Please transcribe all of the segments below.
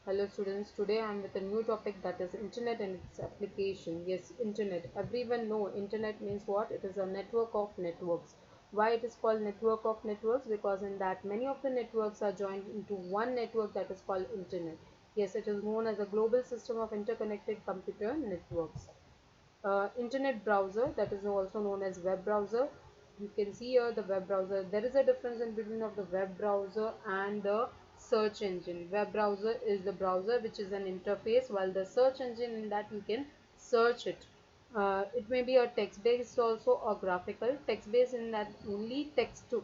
Hello students, today I am with a new topic, that is internet and its application. Yes, internet. Everyone know internet means what? It is a network of networks. Why it is called network of networks? Because in that many of the networks are joined into one network, that is called internet. Yes, it is known as a global system of interconnected computer networks. Internet browser, that is also known as web browser. You can see here the web browser. There is a difference in between of the web browser and the search engine. Web browser is the browser which is an interface, while the search engine, in that you can search it. It may be a text based also or graphical. Text based, in that only text to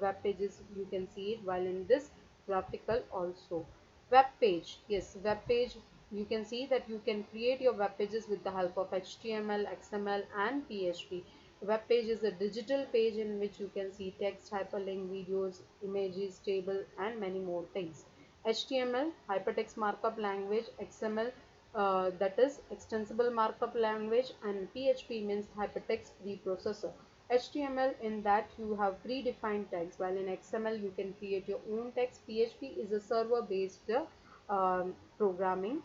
web pages you can see it, while in this graphical also. Web page, yes, web page, you can see that you can create your web pages with the help of HTML, XML and PHP. Web page is a digital page in which you can see text, hyperlink, videos, images, table and many more things. HTML, hypertext markup language. XML, that is extensible markup language, and PHP means hypertext preprocessor. HTML, in that you have predefined text, while in XML you can create your own text. PHP is a server based programming.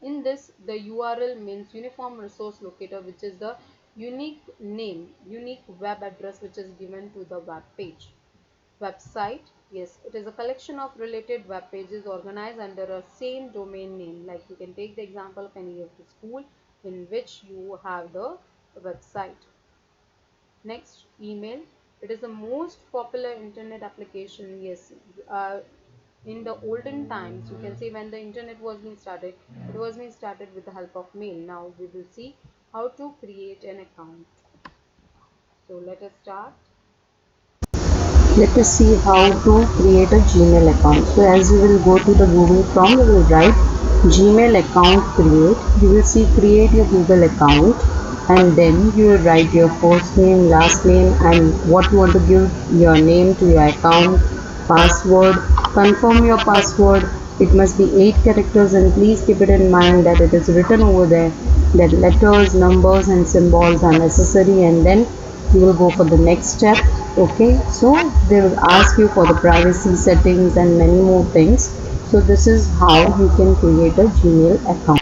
In this, the URL means uniform resource locator, which is the unique name, unique web address which is given to the web page. Website, yes, it is a collection of related web pages organized under a same domain name. Like you can take the example of any of the school in which you have the website. Next, email. It is the most popular internet application. Yes, in the olden times, you can say when the internet was being started, it was being started with the help of mail. Now we will see how to create an account. So let us start. Let us see how to create a Gmail account. So as you will go to the Google Chrome, you will write Gmail account create. You will see create your Google account, and then you will write your first name, last name and what you want to give your name to your account, password, confirm your password. It must be 8 characters, and please keep it in mind that it is written over there that letters, numbers and symbols are necessary, and then you will go for the next step. Okay, so they will ask you for the privacy settings and many more things. So this is how you can create a Gmail account.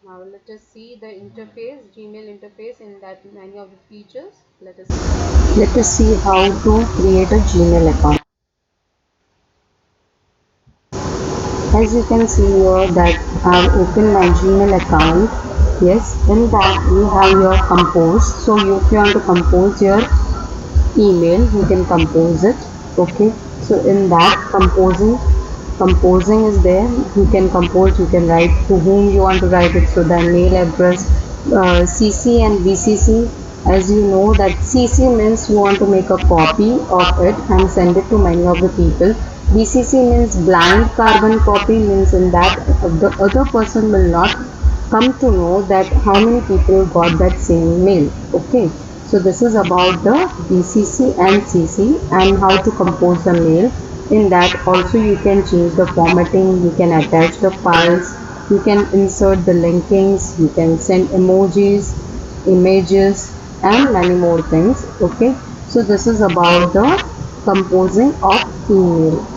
Now let us see the interface, Gmail interface, in that many of the features. Let us see. Let us see how to create a Gmail account. As you can see here that I've opened my Gmail account. Yes, in that you have your compose. So if you want to compose your email, you can compose it. Okay, so in that composing is there. You can compose, you can write to whom you want to write it. So the mail address, CC and VCC. As you know that CC means you want to make a copy of it and send it to many of the people. VCC means blind carbon copy, means in that the other person will not come to know that how many people got that same mail. Okay, so this is about the VCC and CC and how to compose the mail. In that also you can change the formatting, you can attach the files, you can insert the linkings, you can send emojis, images and many more things. Okay, so this is about the composing of email.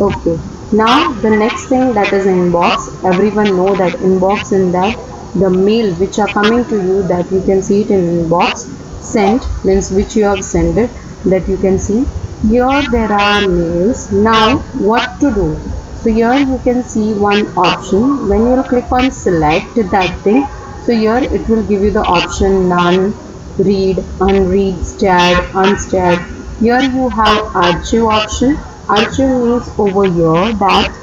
Okay, now the next thing, that is inbox. Everyone know that inbox, in that the mail which are coming to you, that you can see it in inbox. Sent means which you have sent it, that you can see. Here there are mails. Now what to do? So here you can see one option. When you will click on select that thing, so here it will give you the option none, read, unread, starred, unstarred. Here you have archive option. Archive means over here that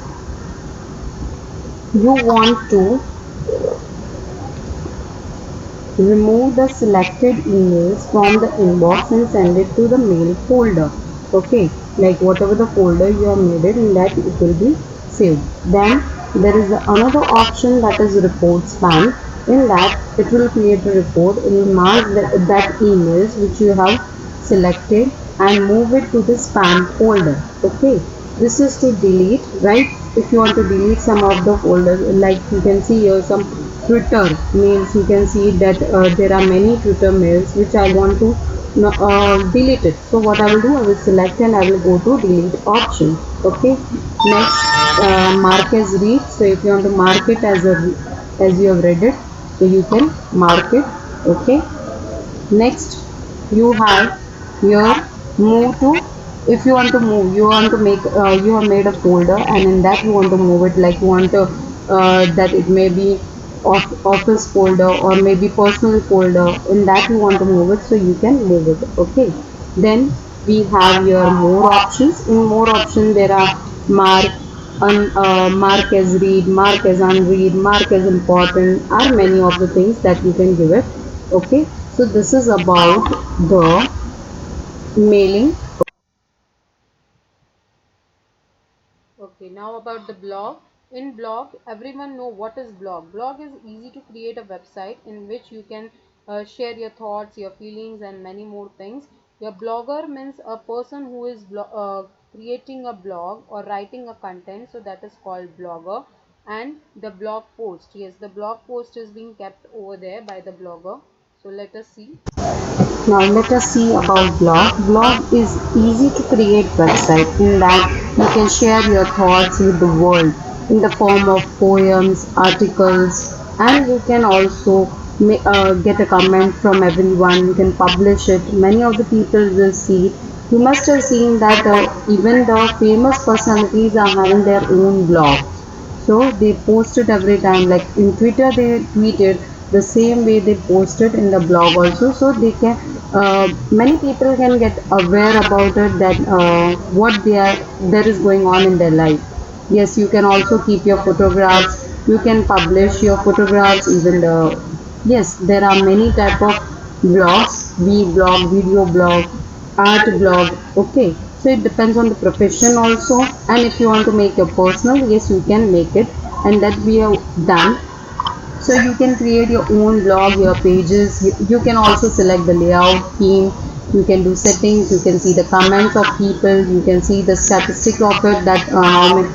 you want to remove the selected emails from the inbox and send it to the mail folder. Okay, like whatever the folder you have made it, in that it will be saved. Then there is another option, that is report spam. In that it will create a report. It will mark that emails which you have selected and move it to the spam folder. Okay, this is to delete, right? If you want to delete some of the folders, like you can see here some Twitter mails, you can see that there are many Twitter mails which I want to no, delete it. So what I will do, I will select and I will go to delete option. Okay. Next, mark as read. So if you want to mark it as a as you have read it, so you can mark it. Okay. Next, you have your move to. If you want to move, you want to make, you have made a folder, and in that you want to move it, like you want to, that it may be office folder or maybe personal folder. In that you want to move it, so you can move it. Okay. Then we have your more options. In more options, there are mark, mark as read, mark as unread, mark as important, are many of the things that you can give it. Okay, so this is about the mailing. Okay, now about the blog. In blog, everyone know what is blog. Blog is easy to create a website in which you can share your thoughts, your feelings, and many more things. Your blogger means a person who is creating a blog or writing a content, so that is called blogger. And the blog post, yes, the blog post is being kept over there by the blogger. So let us see. Now let us see about blog. Blog is easy to create website in that you can share your thoughts with the world in the form of poems, articles, and you can also get a comment from everyone. You can publish it. Many of the people will see. You must have seen that even the famous personalities are having their own blog. So they post it every time. Like in Twitter, they tweeted the same way they posted in the blog also. So they can, many people can get aware about it, that what they are there is going on in their life. Yes, you can also keep your photographs. You can publish your photographs. Even the, yes, there are many type of blogs. Blog, video blog, art blog. Okay, so it depends on the profession also. And if you want to make your personal, yes, you can make it, and that we have done. So you can create your own blog, your pages. You can also select the layout theme. You can do settings. You can see the comments of people. You can see the statistic of it, that how many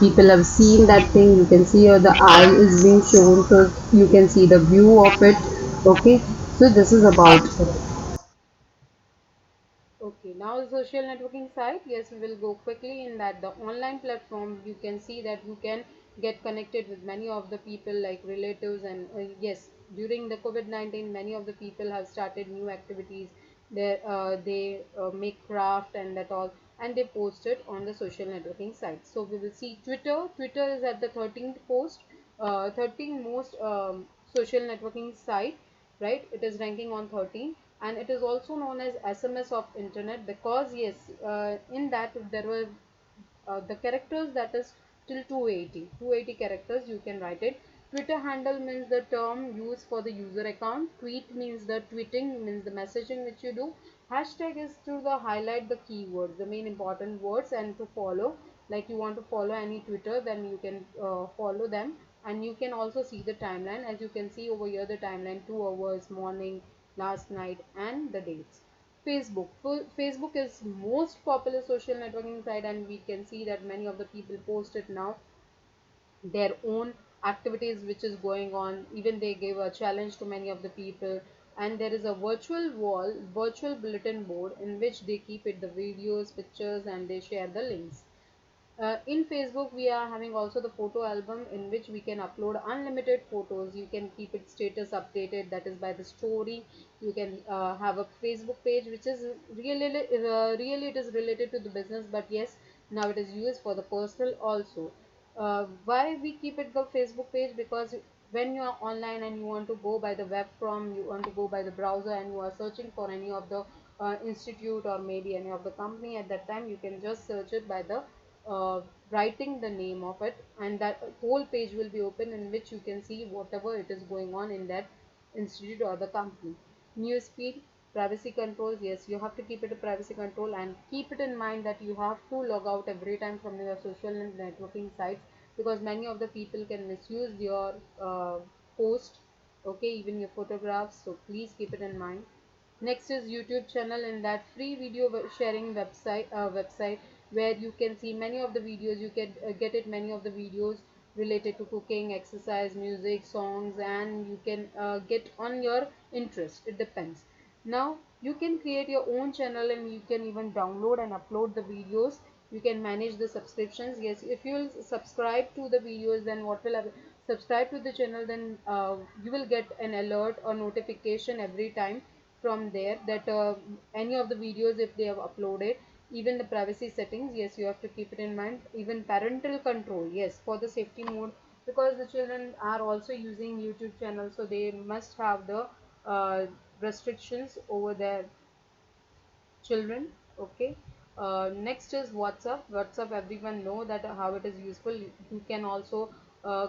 people have seen that thing. You can see the eye is being shown, so you can see the view of it. Okay, so this is about it. Okay, now the social networking site. Yes, we will go quickly in that the online platform. You can see that you can get connected with many of the people like relatives, and yes, during the COVID-19, many of the people have started new activities. They make craft and that all, and they post it on the social networking site. So we will see Twitter. Twitter is at the 13th post, 13th most social networking site, right? It is ranking on 13, and it is also known as SMS of internet, because yes, in that there were the characters, that is till 280 characters you can write it. Twitter handle means the term used for the user account. Tweet means the tweeting, means the messaging which you do. Hashtag is to the highlight the keywords, the main important words, and to follow, like you want to follow any Twitter, then you can follow them. And you can also see the timeline, as you can see over here, the timeline, 2 hours, morning, last night, and the dates. Facebook. Facebook is most popular social networking site, and we can see that many of the people post it now, their own activities which is going on. Even they give a challenge to many of the people, and there is a virtual wall, virtual bulletin board, in which they keep it the videos, pictures, and they share the links. In Facebook, we are having also the photo album, in which we can upload unlimited photos. You can keep it status updated, that is by the story. You can have a Facebook page, which is really it is related to the business, but yes, now it is used for the personal also. Why we keep it the Facebook page? Because when you are online and you want to go by the web from, you want to go by the browser, and you are searching for any of the institute or maybe any of the company, at that time you can just search it by the uh, writing the name of it, and that whole page will be open, in which you can see whatever it is going on in that institute or the company. News feed, privacy controls. Yes, you have to keep it a privacy control, and keep it in mind that you have to log out every time from your social networking sites, because many of the people can misuse your post, okay, even your photographs. So please keep it in mind. Next is YouTube channel. In that free video sharing website, where you can see many of the videos. You can get it many of the videos related to cooking, exercise, music, songs, and you can get on your interest. It depends. Now you can create your own channel and you can even download and upload the videos. You can manage the subscriptions. Yes, if you will subscribe to the videos, then what will happen? Subscribe to the channel, then you will get an alert or notification every time from there that any of the videos if they have uploaded. Even the privacy settings, yes, you have to keep it in mind. Even parental control, yes, for the safety mode, because the children are also using YouTube channel, so they must have the uh, restrictions over their children. Okay. Next is WhatsApp. WhatsApp, everyone know that how it is useful. You can also uh,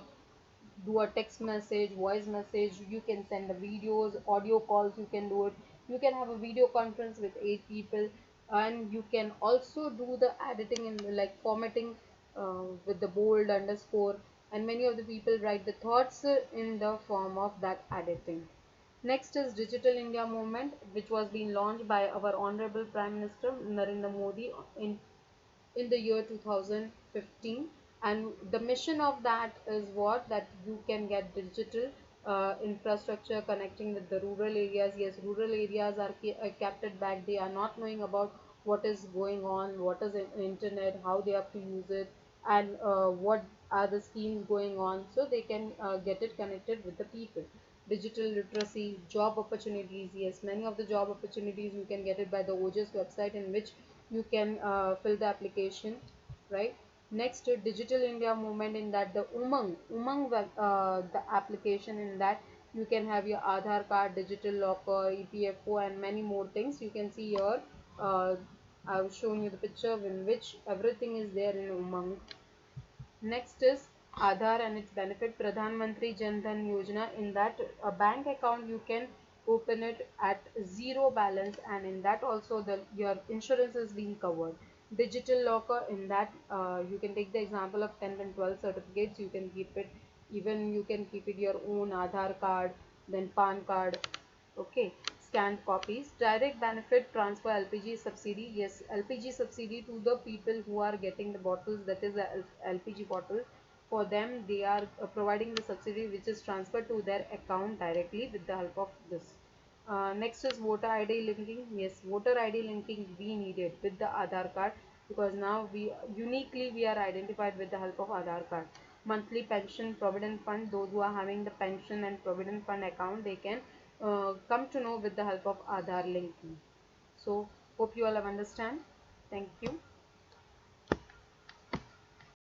do a text message, voice message, you can send the videos, audio calls, you can do it. You can have a video conference with 8 people, and you can also do the editing and like formatting with the bold underscore, and many of the people write the thoughts in the form of that editing. Next is Digital India Movement, which was being launched by our Honorable Prime Minister Narendra Modi in the year 2015, and the mission of that is what, that you can get digital infrastructure connecting with the rural areas. Yes, rural areas are kept it back. They are not knowing about what is going on, what is internet, how they have to use it, and what are the schemes going on, so they can get it connected with the people. Digital literacy, job opportunities. Yes, many of the job opportunities you can get it by the OJS website, in which you can fill the application, right? Next, Digital India Movement, in that the Umang the application, in that you can have your Aadhaar card, digital locker, EPFO, and many more things. You can see here. Uh, I've shown you the picture in which everything is there in Umang. Next is Aadhaar and its benefit, Pradhan Mantri Jan Dhan Yojana. In that, a bank account you can open it at zero balance, and in that also your insurance is being covered. Digital locker, in that you can take the example of 10th and 12th certificates. You can keep it, even you can keep it your own Aadhaar card, then PAN card. Okay, scanned copies. Direct benefit transfer LPG subsidy. Yes, LPG subsidy to the people who are getting the bottles, that is the LPG bottles. For them, they are providing the subsidy which is transferred to their account directly with the help of this. Next is voter ID linking. Yes, voter ID linking we needed with the Aadhaar card, because now we are identified with the help of Aadhaar card. Monthly pension, provident fund. Those who are having the pension and provident fund account, they can come to know with the help of Aadhaar linking. So hope you all have understand. Thank you.